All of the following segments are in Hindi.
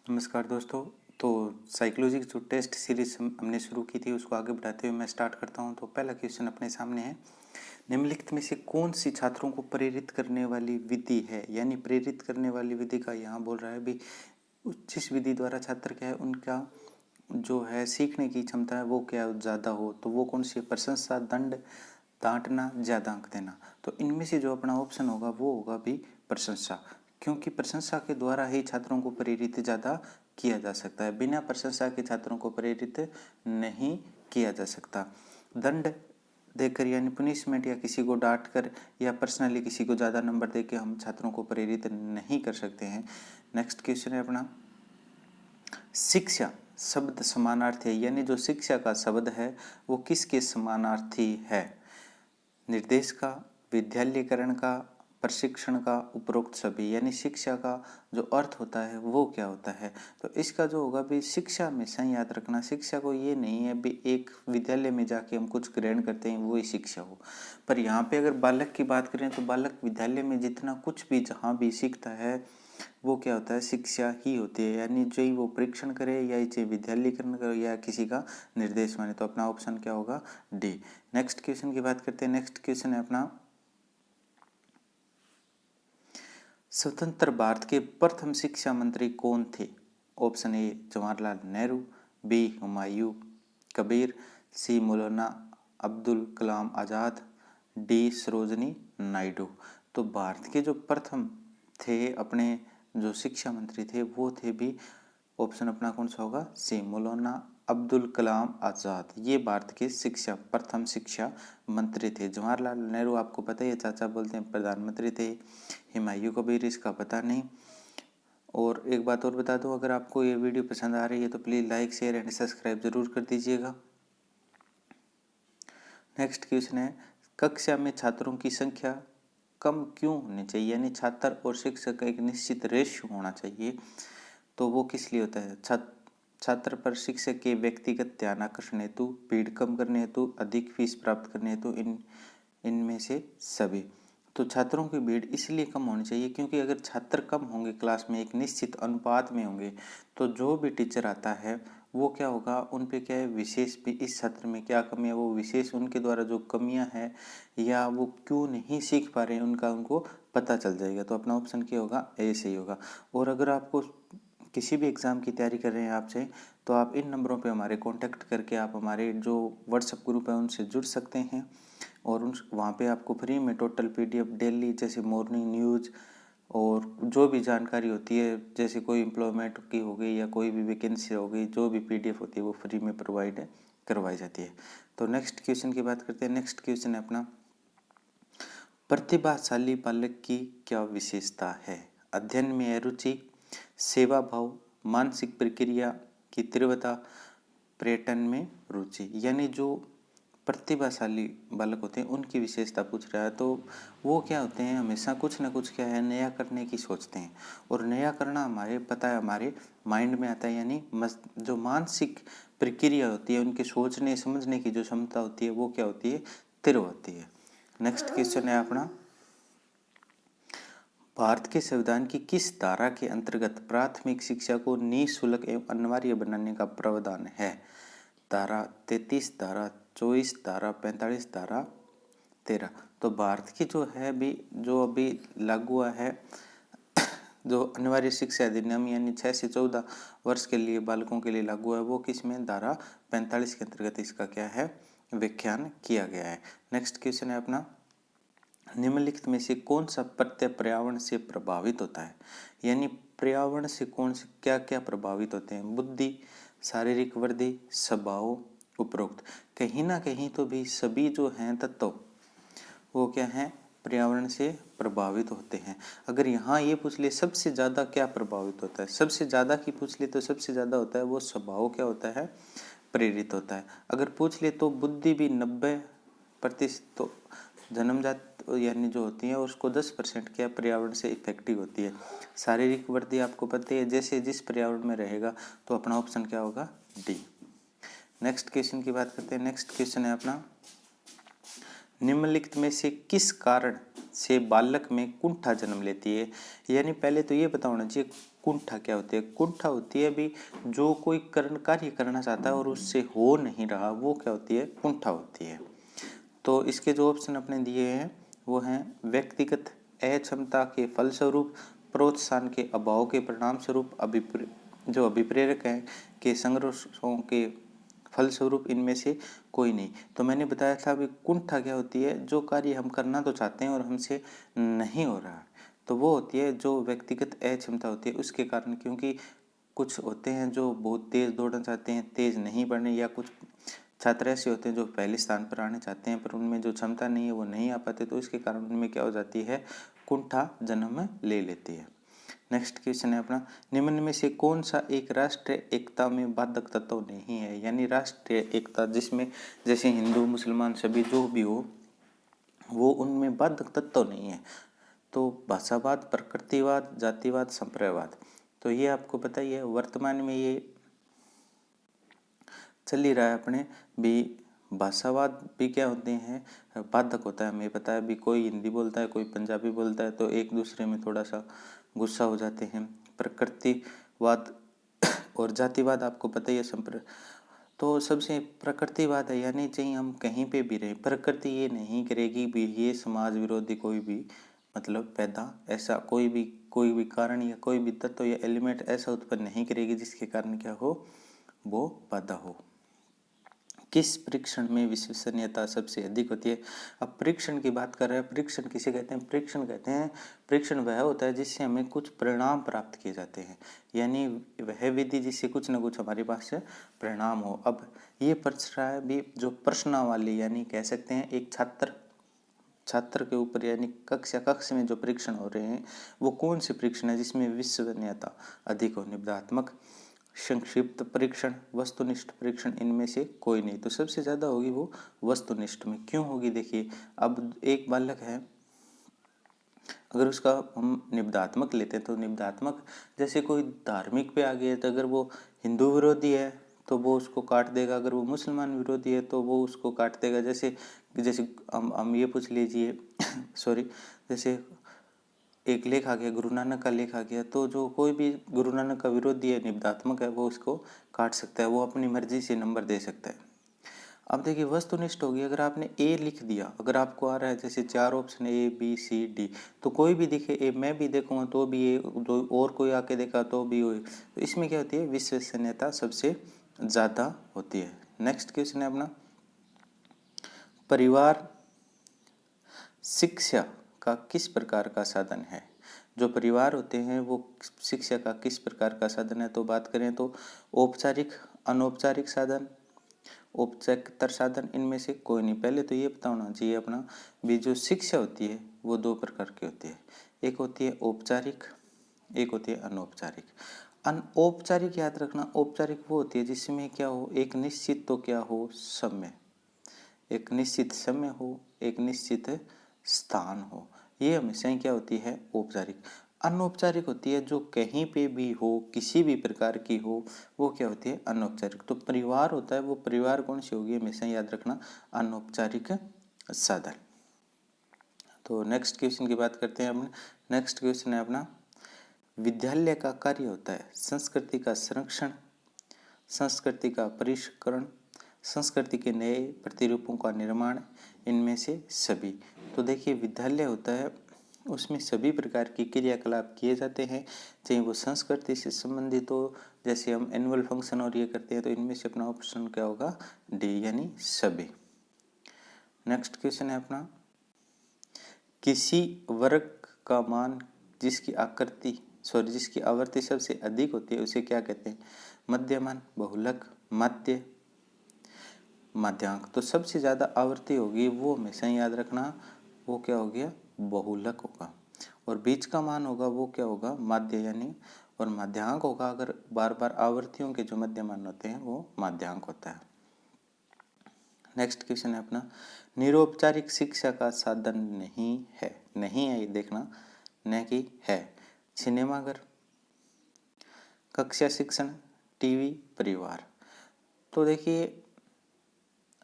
नमस्कार दोस्तों। तो साइकोलॉजी की जो टेस्ट सीरीज हमने शुरू की थी उसको आगे बढ़ाते हुए मैं स्टार्ट करता हूं। तो पहला क्वेश्चन अपने सामने है, निम्नलिखित में से कौन सी छात्रों को प्रेरित करने वाली विधि है। यानी प्रेरित करने वाली विधि का यहाँ बोल रहा है भी जिस विधि द्वारा छात्र क्या है उनका जो है सीखने की क्षमता है वो क्या ज़्यादा हो, तो वो कौन सी, प्रशंसा, दंड, डांटना, ज़्यादा अंक देना। तो इनमें से जो अपना ऑप्शन होगा वो होगा भी प्रशंसा, क्योंकि प्रशंसा के द्वारा ही छात्रों को प्रेरित ज़्यादा किया जा सकता है, बिना प्रशंसा के छात्रों को प्रेरित नहीं किया जा सकता। दंड देकर यानी पनिशमेंट या किसी को डांट कर या पर्सनली किसी को ज़्यादा नंबर देकर हम छात्रों को प्रेरित नहीं कर सकते हैं। नेक्स्ट क्वेश्चन है अपना, शिक्षा शब्द समानार्थी है, यानी जो शिक्षा का शब्द है वो किसके समानार्थी है। निर्देश का, विद्यालयीकरण का, प्रशिक्षण का, उपरोक्त सभी। यानी शिक्षा का जो अर्थ होता है वो क्या होता है, तो इसका जो होगा भी शिक्षा में सही याद रखना, शिक्षा को ये नहीं है भी एक विद्यालय में जाके हम कुछ ग्रहण करते हैं वही शिक्षा हो। पर यहाँ पे अगर बालक की बात करें तो बालक विद्यालय में जितना कुछ भी जहाँ भी सीखता है वो क्या होता है, शिक्षा ही होती है। यानी जो ही वो परीक्षण करे या चाहे विद्यालयीकरण करे या किसी का निर्देश माने, तो अपना ऑप्शन क्या होगा, डी। नेक्स्ट क्वेश्चन की बात करते हैं। नेक्स्ट क्वेश्चन है अपना, स्वतंत्र भारत के प्रथम शिक्षा मंत्री कौन थे। Option A Jawaharlal Nehru, B Humayun Kabir, C Maulana Abdul Kalam Azad, D Sarojini Naidu. तो भारत के जो प्रथम थे अपने जो शिक्षा मंत्री थे वो थे भी, ऑप्शन अपना कौन सा होगा, सी मौलाना अब्दुल कलाम आज़ाद। ये भारत के प्रथम शिक्षा मंत्री थे। जवाहरलाल नेहरू आपको पता ही है, चाचा बोलते हैं, प्रधानमंत्री थे। हुमायूं कबीर इसका पता नहीं। और एक बात और बता दूं, अगर आपको ये वीडियो पसंद आ रही है तो please like, share and subscribe जरूर कर दीजिएगा। नेक्स्ट क्वेश्चन है, कक्षा में छात्रों की संख्या कम क्यों होनी चाहिए। यानी छात्र और शिक्षक का एक निश्चित रेशियो होना चाहिए, तो वो किस लिए होता है, छात्र पर शिक्षक के व्यक्तिगत ध्यान आकर्षण हेतु, भीड़ कम करने हेतु, अधिक फीस प्राप्त करने हेतु, इनमें से सभी। तो छात्रों की भीड़ इसलिए कम होनी चाहिए क्योंकि अगर छात्र कम होंगे क्लास में, एक निश्चित अनुपात में होंगे, तो जो भी टीचर आता है वो क्या होगा, उन पे क्या है विशेष भी, इस छात्र में क्या कमी है वो विशेष उनके द्वारा जो कमियां हैं या वो क्यों नहीं सीख पा रहे हैं उनका उनको पता चल जाएगा। तो अपना ऑप्शन क्या होगा, ए सही होगा। और अगर आपको किसी भी एग्ज़ाम की तैयारी कर रहे हैं आपसे, तो आप इन नंबरों पे हमारे कांटेक्ट करके आप हमारे जो व्हाट्सएप ग्रुप है उनसे जुड़ सकते हैं। और उन वहाँ पे आपको फ्री में टोटल पीडीएफ डेली, जैसे मॉर्निंग न्यूज़ और जो भी जानकारी होती है, जैसे कोई एम्प्लॉयमेंट की हो गई या कोई भी वैकेंसी हो गई, जो भी पीडीएफ होती है वो फ्री में प्रोवाइड करवाई जाती है। तो नेक्स्ट क्वेश्चन की बात करते हैं। नेक्स्ट क्वेश्चन है अपना, प्रतिभाशाली बालक की क्या विशेषता है। अध्ययन में रुचि, सेवा भाव, मानसिक प्रक्रिया की तीव्रता, पर्यटन में रुचि। यानी जो प्रतिभाशाली बालक होते हैं उनकी विशेषता पूछ रहा है, तो वो क्या होते हैं, हमेशा कुछ ना कुछ क्या है नया करने की सोचते हैं। और नया करना हमारे पता है हमारे माइंड में आता है, यानी जो मानसिक प्रक्रिया होती है, उनके सोचने समझने की जो क्षमता होती है वो क्या होती है, तीव्र होती है। नेक्स्ट क्वेश्चन है अपना, भारत के संविधान की किस धारा के अंतर्गत प्राथमिक शिक्षा को निःशुल्क एवं अनिवार्य बनाने का प्रावधान है। धारा 33, धारा 24, धारा 45, धारा 13। तो भारत की जो है भी जो अभी लागू हुआ है जो अनिवार्य शिक्षा अधिनियम, यानी 6 से 14 वर्ष के लिए बालकों के लिए लागू है, वो किस में, धारा 45 के अंतर्गत इसका क्या है, व्याख्यान किया गया है। नेक्स्ट क्वेश्चन है अपना, निम्नलिखित में से कौन सा प्रत्यय पर्यावरण से प्रभावित होता है। यानी पर्यावरण से कौन से क्या क्या प्रभावित होते हैं, बुद्धि, शारीरिक वृद्धि, स्वभाव, उपरोक्त। कहीं ना कहीं तो भी सभी जो हैं तत्व वो क्या हैं, पर्यावरण से प्रभावित होते हैं। अगर यहाँ ये पूछ ले सबसे ज़्यादा क्या प्रभावित होता है, सबसे ज़्यादा की पूछ ले तो सबसे ज़्यादा होता है वो स्वभाव क्या होता है, प्रेरित होता है। अगर पूछ ले तो बुद्धि भी 90%, तो जन्मजात यानी जो होती है उसको 10% क्या पर्यावरण से इफेक्टिव होती है। शारीरिक वृद्धि आपको पता है जैसे जिस पर्यावरण में रहेगा, तो अपना ऑप्शन क्या होगा, डी। नेक्स्ट क्वेश्चन की बात करते हैं। नेक्स्ट क्वेश्चन है अपना, निम्नलिखित में से किस कारण से बालक में कुंठा जन्म लेती है। यानी पहले तो ये पता होना चाहिए कुंठा क्या होती है? कुंठा होती है भी जो कोई कार्य करना चाहता है और उससे हो नहीं रहा, वो क्या होती है? कुंठा होती है। तो इसके जो ऑप्शन अपने दिए हैं वो हैं व्यक्तिगत अक्षमता के फलस्वरूप, प्रोत्साहन के अभाव के परिणाम स्वरूप, जो अभिप्रेरक हैं के संघर्षों के फलस्वरूप, इनमें से कोई नहीं। तो मैंने बताया था अभी कुंठा क्या होती है? जो कार्य हम करना तो चाहते हैं और हमसे नहीं हो रहा, तो वो होती है जो व्यक्तिगत अक्षमता होती है उसके कारण। क्योंकि कुछ होते हैं जो बहुत तेज दौड़ना चाहते हैं, तेज नहीं बढ़ने, या कुछ छात्र ऐसे होते हैं जो पहले स्थान पर आने चाहते हैं पर उनमें जो क्षमता नहीं है वो नहीं आ पाते, तो इसके कारण उनमें क्या हो जाती है? कुंठा जन्म ले लेती है। नेक्स्ट क्वेश्चन है अपना, निम्न में से कौन सा एक राष्ट्रीय एकता में बाधक तत्व नहीं है? यानी राष्ट्रीय एकता जिसमें जैसे हिंदू मुसलमान सभी जो भी हो वो उनमें बाधक तत्व नहीं है। तो भाषावाद, प्रकृतिवाद, जातिवाद, संप्रदायवाद। तो ये आपको पता ही है, वर्तमान में ये चल ही रहा है अपने भी। भाषावाद भी क्या होते हैं? बाधक होता है, हमें पता है भी। कोई हिंदी बोलता है, कोई पंजाबी बोलता है, तो एक दूसरे में थोड़ा सा गुस्सा हो जाते हैं। प्रकृतिवाद और जातिवाद आपको पता ही है। तो सबसे प्रकृतिवाद है, यानी चाहे हम कहीं पे भी रहें, प्रकृति ये नहीं करेगी भी ये समाज विरोधी कोई भी मतलब पैदा, ऐसा कोई भी कारण या कोई भी तत्व या एलिमेंट ऐसा उत्पन्न नहीं करेगी जिसके कारण क्या हो? वो बाधा हो। किस परीक्षण में विश्वसनीयता सबसे अधिक होती है? अब परीक्षण की बात कर रहे हैं। परीक्षण किसे कहते हैं? परीक्षण कहते हैं, परीक्षण वह होता है जिससे हमें कुछ परिणाम प्राप्त किए जाते हैं, यानी वह विधि जिससे कुछ न कुछ हमारे पास परिणाम हो। अब ये प्रश्न है भी जो प्रश्नावली, यानी कह सकते हैं एक छात्र के ऊपर, यानी कक्ष में जो परीक्षण हो रहे हैं वो कौन से परीक्षण है जिसमें विश्वसनीयता अधिक हो? निबंधात्मक, संक्षिप्त परीक्षण, वस्तुनिष्ठ परीक्षण, इनमें से कोई नहीं। तो सबसे ज़्यादा होगी वो वस्तुनिष्ठ में। क्यों होगी? देखिए, अब एक बालक है, अगर उसका हम निबंधात्मक लेते हैं तो निबंधात्मक जैसे कोई धार्मिक पे आ गया, तो अगर वो हिंदू विरोधी है तो वो उसको काट देगा, अगर वो मुसलमान विरोधी है तो वो उसको काट देगा। जैसे जैसे हम ये पूछ लीजिए सॉरी, जैसे एक लेख आ गया, गुरु नानक का लेख आ गया, तो जो कोई भी गुरु नानक का विरोधी है, निबंधात्मक है, वो उसको काट सकता है, वो अपनी मर्जी से नंबर दे सकता है। अब देखिए वस्तुनिष्ठ होगी, अगर आपने ए लिख दिया, अगर आपको आ रहा है जैसे 4 option A B C D, तो कोई भी दिखे ए, मैं भी देखूंगा तो भी ए, तो और कोई आके देखा तो भी हो, तो इसमें क्या होती है? विश्वसनीयता सबसे ज़्यादा होती है। नेक्स्ट क्वेश्चन है अपना, परिवार शिक्षा का किस प्रकार का साधन है? जो परिवार होते हैं वो शिक्षा का किस प्रकार का साधन है? तो बात करें तो औपचारिक, अनौपचारिक साधन, औपचारिक साधन, इनमें से कोई नहीं। पहले तो ये पता होना चाहिए अपना भी जो शिक्षा होती है वो 2 प्रकार की होती है, एक होती है औपचारिक, एक होती है अनौपचारिक। अनौपचारिक याद रखना, औपचारिक वो होती है जिसमें क्या हो? एक निश्चित तो क्या हो? समय, एक निश्चित समय हो, एक निश्चित स्थान हो, ये हमेशा ही क्या होती है? औपचारिक। अनौपचारिक होती है जो कहीं पे भी हो, किसी भी प्रकार की हो, वो क्या होती है? अनौपचारिक। तो परिवार होता है वो परिवार कौन सी होगी? हमेशा याद रखना अनौपचारिक साधन। तो नेक्स्ट क्वेश्चन की बात करते हैं अपने। नेक्स्ट क्वेश्चन है अपना, विद्यालय का कार्य होता है संस्कृति का संरक्षण, संस्कृति का परिष्करण, संस्कृति के नए प्रतिरूपों का निर्माण, इनमें से सभी। तो देखिए विद्यालय होता है उसमें सभी प्रकार की क्रियाकलाप किए जाते हैं, चाहे वो संस्कृति से संबंधित हो, जैसे हम एनुअल फंक्शन और ये करते हैं, तो इनमें से अपना ऑप्शन क्या होगा? डी, यानी सभी। नेक्स्ट क्वेश्चन है अपना, किसी वर्ग का मान जिसकी जिसकी आवृत्ति सबसे अधिक होती है उसे क्या कहते हैं? मध्यमान, बहुलक, माध्य, माध्यांक। तो सबसे ज़्यादा आवृत्ति होगी वो हमेशा याद रखना, वो क्या हो गया? बहुलक होगा। और बीच का मान होगा वो क्या होगा? माध्य, यानी। और माध्यांक होगा अगर बार बार आवृत्तियों के जो मध्यमान होते हैं वो माध्यांक होता है। नेक्स्ट क्वेश्चन है अपना, निरौपचारिक शिक्षा का साधन नहीं है, नहीं है ये देखना, न कि है। सिनेमाघर, कक्षा शिक्षण, टीवी, परिवार। तो देखिए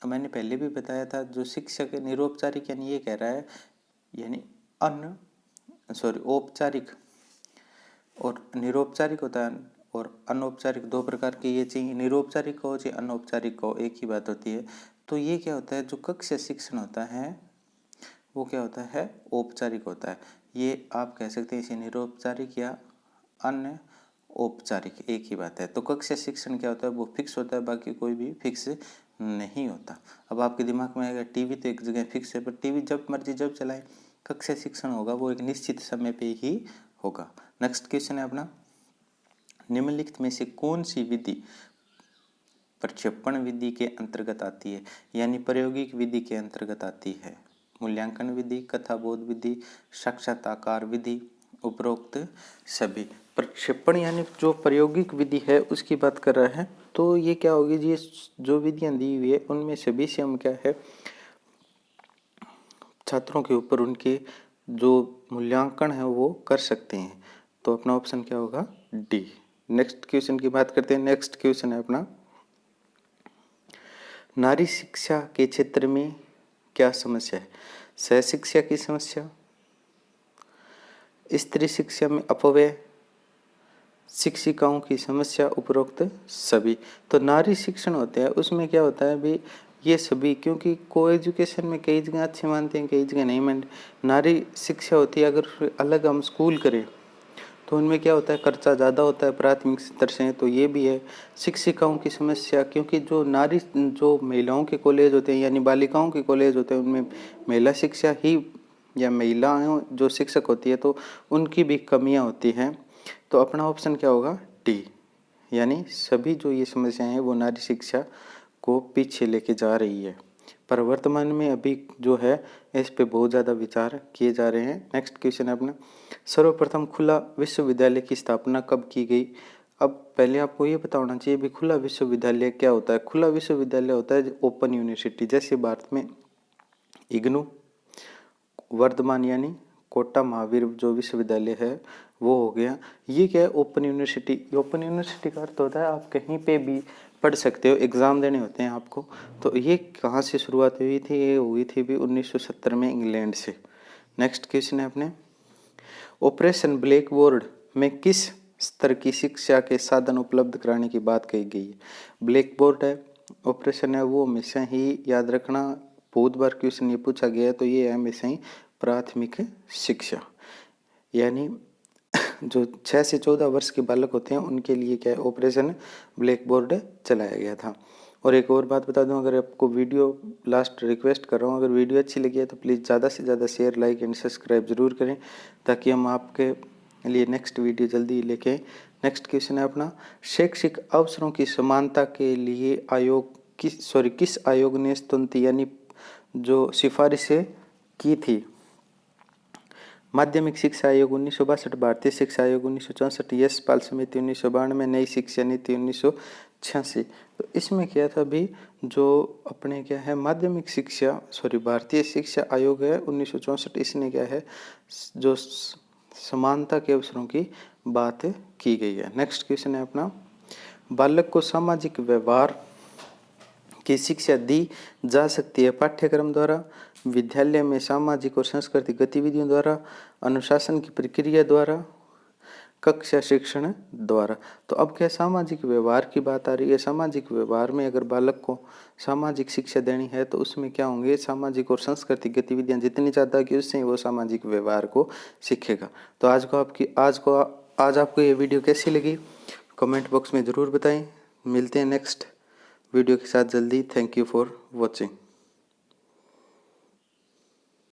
मैंने पहले भी बताया था, जो शिक्षक निरौपचारिक यानी ये कह रहा है, यानी औपचारिक और निरौपचारिक होता है और अनौपचारिक, दो प्रकार के ये चाहिए, निरौपचारिक हो चाहे अनौपचारिक हो एक ही बात होती है। तो ये क्या होता है, जो कक्षा शिक्षण होता है वो क्या होता है, औपचारिक होता है। ये आप कह सकते हैं इसे निरौपचारिक या अन्य औपचारिक, एक ही बात है। तो कक्षा शिक्षण क्या होता है, वो फिक्स होता है, बाकी कोई भी फिक्स नहीं होता। अब आपके दिमाग में आएगा टीवी तो एक जगह फिक्स है, पर टीवी जब मर्जी जब चलाएं, कक्षा शिक्षण होगा वो एक निश्चित समय पे ही होगा। नेक्स्ट क्वेश्चन है अपना, निम्नलिखित में से कौन सी विधि प्रक्षेपण विधि के अंतर्गत आती है, यानी प्रायोगिक विधि के अंतर्गत आती है। मूल्यांकन विधि, कथाबोध विधि, साक्षात्कार विधि, उपरोक्त सभी। प्रक्षेपण यानी जो प्रायोगिक विधि है उसकी बात कर रहा है। तो ये क्या होगी जी, जो विधियां दी हुई है उनमें सभी से हम क्या है, छात्रों के ऊपर उनके जो मूल्यांकन है वो कर सकते हैं। तो अपना ऑप्शन क्या होगा, डी। नेक्स्ट क्वेश्चन की बात करते हैं। नेक्स्ट क्वेश्चन है अपना, नारी शिक्षा के क्षेत्र में क्या समस्या है। सहशिक्षा की समस्या, स्त्री शिक्षा में अपव्यय, शिक्षिकाओं की समस्या, उपरोक्त सभी। तो नारी शिक्षण होते हैं उसमें क्या होता है भी, ये सभी, क्योंकि को एजुकेशन में कई जगह अच्छे मानते हैं कई जगह नहीं मानते। नारी शिक्षा होती है, अगर अलग हम स्कूल करें तो उनमें क्या होता है, खर्चा ज़्यादा होता है प्राथमिक स्तर से, तो ये भी है। शिक्षिकाओं की समस्या, क्योंकि जो महिलाओं के कॉलेज होते हैं यानी बालिकाओं के कॉलेज होते हैं उनमें महिला शिक्षा ही या महिलाएं जो शिक्षक होती है तो उनकी भी कमियां होती हैं। तो अपना ऑप्शन क्या होगा, डी। यानी सभी जो ये समस्याएं हैं वो नारी शिक्षा को पीछे लेके जा रही है। पर वर्तमान में अभी जो है इस पे बहुत ज़्यादा विचार किए जा रहे हैं। नेक्स्ट क्वेश्चन है अपना, सर्वप्रथम खुला विश्वविद्यालय की स्थापना कब की गई। अब पहले आपको ये पता होना चाहिए भी खुला विश्वविद्यालय क्या होता है। खुला विश्वविद्यालय होता है ओपन यूनिवर्सिटी, जैसे भारत में इग्नू, वर्धमान यानी कोटा महावीर जो विश्वविद्यालय है वो हो गया। ये क्या है, ओपन यूनिवर्सिटी। ओपन यूनिवर्सिटी का अर्थ होता है आप कहीं पे भी पढ़ सकते हो, एग्ज़ाम देने होते हैं आपको। तो ये कहाँ से शुरुआत हुई थी, ये हुई थी भी 1970 में इंग्लैंड से। नेक्स्ट क्वेश्चन है अपने, ऑपरेशन ब्लैक बोर्ड में किस स्तर की शिक्षा के साधन उपलब्ध कराने की बात कही गई है। ब्लैक बोर्ड है, ऑपरेशन है, वो हमेशा ही याद रखना, बहुत बार क्वेश्चन ये पूछा गया है। तो ये है हमेशा ही प्राथमिक शिक्षा, यानी जो 6 से 14 वर्ष के बालक होते हैं उनके लिए क्या है, ऑपरेशन ब्लैक बोर्ड चलाया गया था। और एक और बात बता दूं, अगर आपको वीडियो, लास्ट रिक्वेस्ट कर रहा हूं, अगर वीडियो अच्छी लगी है तो प्लीज़ ज़्यादा से ज़्यादा शेयर, लाइक एंड सब्सक्राइब जरूर करें, ताकि हम आपके लिए नेक्स्ट वीडियो जल्दी लेके आए। नेक्स्ट क्वेश्चन है अपना, शैक्षिक अवसरों की समानता के लिए किस आयोग ने स्तुति यानी जो सिफारिशें की थी। माध्यमिक शिक्षा आयोग 1962, भारतीय शिक्षा आयोग 1964, यशपाल समिति 1992, नई शिक्षा नीति 1986। तो इसमें क्या था भी, जो अपने क्या है माध्यमिक शिक्षा, भारतीय शिक्षा आयोग है 1964, इसने क्या है जो समानता के अवसरों की बात की गई है। नेक्स्ट क्वेश्चन है अपना, बालक को सामाजिक व्यवहार की शिक्षा दी जा सकती है पाठ्यक्रम द्वारा, विद्यालय में सामाजिक और सांस्कृतिक गतिविधियों द्वारा, अनुशासन की प्रक्रिया द्वारा, कक्षा शिक्षण द्वारा। तो अब क्या सामाजिक व्यवहार की बात आ रही है। सामाजिक व्यवहार में अगर बालक को सामाजिक शिक्षा देनी है तो उसमें क्या होंगे, सामाजिक और सांस्कृतिक गतिविधियां जितनी ज़्यादा की उससे वो सामाजिक व्यवहार को सीखेगा। तो आज आपको ये वीडियो कैसी लगी कमेंट बॉक्स में ज़रूर बताएं। मिलते हैं नेक्स्ट वीडियो के साथ जल्दी। Thank you for watching.